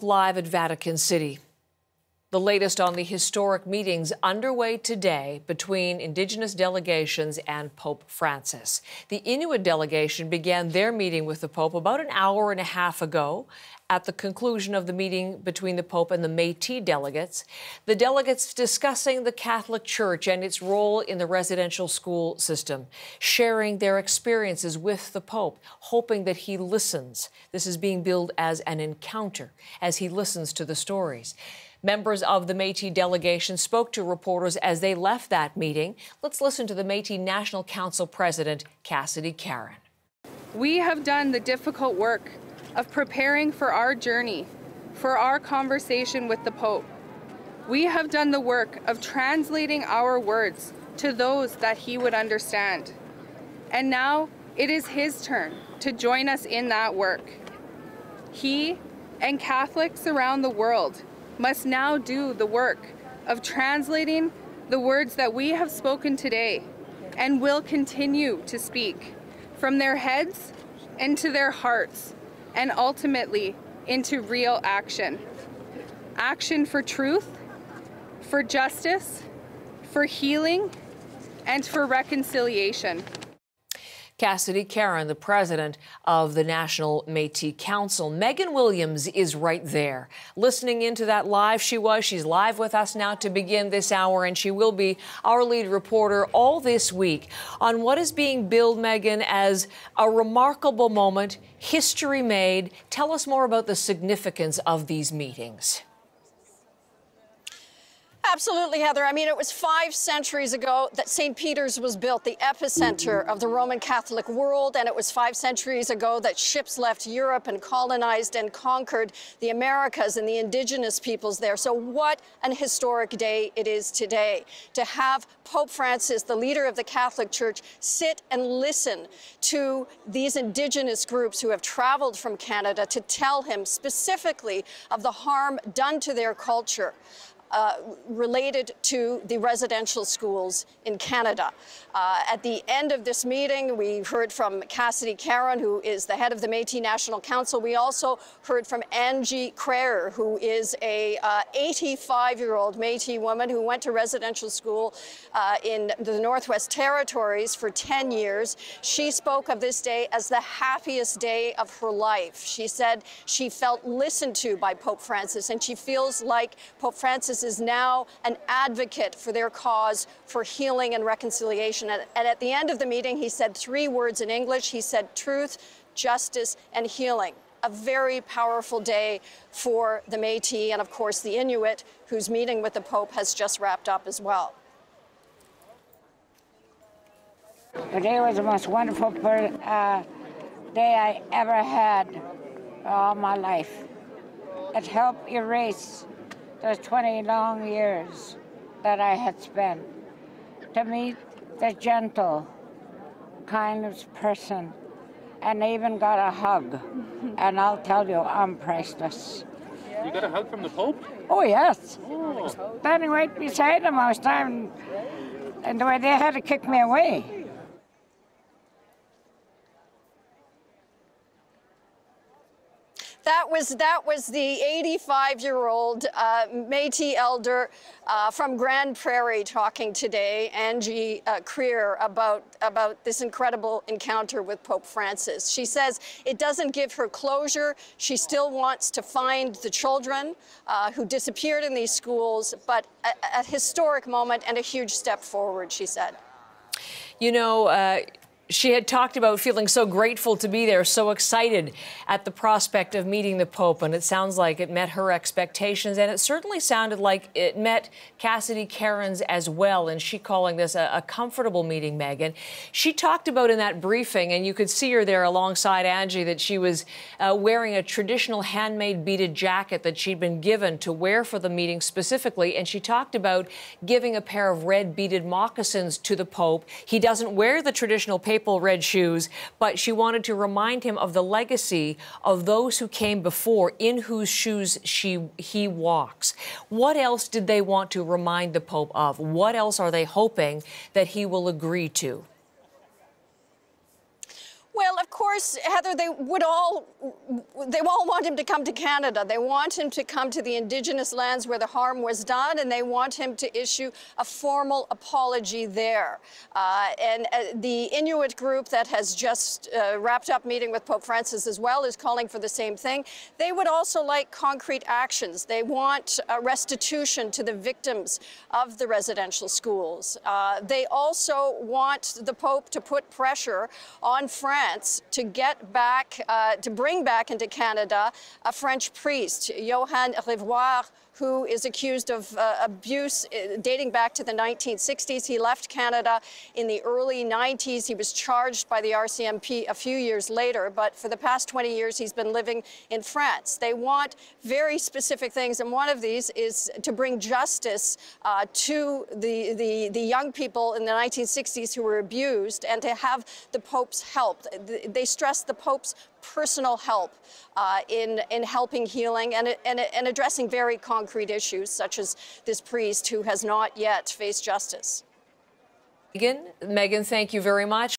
Live at Vatican City. The latest on the historic meetings underway today between Indigenous delegations and Pope Francis. The Inuit delegation began their meeting with the Pope about an hour and a half ago. At the conclusion of the meeting between the Pope and the Métis delegates, the delegates discussing the Catholic Church and its role in the residential school system, sharing their experiences with the Pope, hoping that he listens. This is being billed as an encounter as he listens to the stories. Members of the Métis delegation spoke to reporters as they left that meeting. Let's listen to the Métis National Council President, Cassidy Caron. We have done the difficult work of preparing for our journey, for our conversation with the Pope. We have done the work of translating our words to those that he would understand. And now it is his turn to join us in that work. He and Catholics around the world must now do the work of translating the words that we have spoken today and will continue to speak from their heads into their hearts and ultimately into real action. Action for truth, for justice, for healing, and for reconciliation. Cassidy Caron, the president of the National Métis Council. Megan Williams is right there. Listening into that live, she's live with us now to begin this hour, and she will be our lead reporter all this week on what is being billed, Megan, as a remarkable moment, history made. Tell us more about the significance of these meetings. Absolutely, Heather. I mean, it was 5 centuries ago that St. Peter's was built, the epicenter of the Roman Catholic world, and it was 5 centuries ago that ships left Europe and colonized and conquered the Americas and the indigenous peoples there. So what an historic day it is today to have Pope Francis, the leader of the Catholic Church, sit and listen to these indigenous groups who have traveled from Canada to tell him specifically of the harm done to their culture related to the residential schools in Canada. At the end of this meeting, we heard from Cassidy Caron, who is the head of the Métis National Council. We also heard from Angie Creer, who is a 85-year-old Métis woman who went to residential school in the Northwest Territories for 10 years. She spoke of this day as the happiest day of her life. She said she felt listened to by Pope Francis, and she feels like Pope Francis is now an advocate for their cause for healing and reconciliation. And at the end of the meeting, he said 3 words in English. He said truth, justice, and healing. A very powerful day for the Métis and, of course, the Inuit, whose meeting with the Pope has just wrapped up as well. Today was the most wonderful day I ever had all my life. It helped erase those 20 long years that I had spent to meet the gentle, kindest person, and even got a hug. And I'll tell you, I'm priceless. You got a hug from the Pope? Oh, yes. Oh. Standing right beside him, I was standing, and the way they had to kick me away. That was the 85-year-old Métis elder from Grand Prairie talking today, Angie Creer, about this incredible encounter with Pope Francis. She says it doesn't give her closure. She still wants to find the children who disappeared in these schools, but a historic moment and a huge step forward, she said. You know, she had talked about feeling so grateful to be there, so excited at the prospect of meeting the Pope, and it sounds like it met her expectations, and it certainly sounded like it met Cassidy Caron's as well, and she calling this a comfortable meeting, Megan. She talked about in that briefing, and you could see her there alongside Angie, that she was wearing a traditional handmade beaded jacket that she'd been given to wear for the meeting specifically, and she talked about giving a pair of red beaded moccasins to the Pope. He doesn't wear the traditional papal red shoes, but she wanted to remind him of the legacy of those who came before, in whose shoes he walks. What else did they want to remind the Pope of? What else are they hoping that he will agree to? Well, of course, Heather, they all want him to come to Canada. They want him to come to the Indigenous lands where the harm was done, and they want him to issue a formal apology there. And the Inuit group that has just wrapped up meeting with Pope Francis as well is calling for the same thing. They would also like concrete actions. They want restitution to the victims of the residential schools. They also want the Pope to put pressure on France to get back, to bring back into Canada a French priest, Johann Rivoire, who is accused of abuse dating back to the 1960s. He left Canada in the early 90s. He was charged by the RCMP a few years later, but for the past 20 years, he's been living in France. They want very specific things, and one of these is to bring justice to the young people in the 1960s who were abused, and to have the Pope's help. They stress the Pope's personal help in helping healing and addressing very concrete issues, such as this priest who has not yet faced justice. Megan, thank you very much.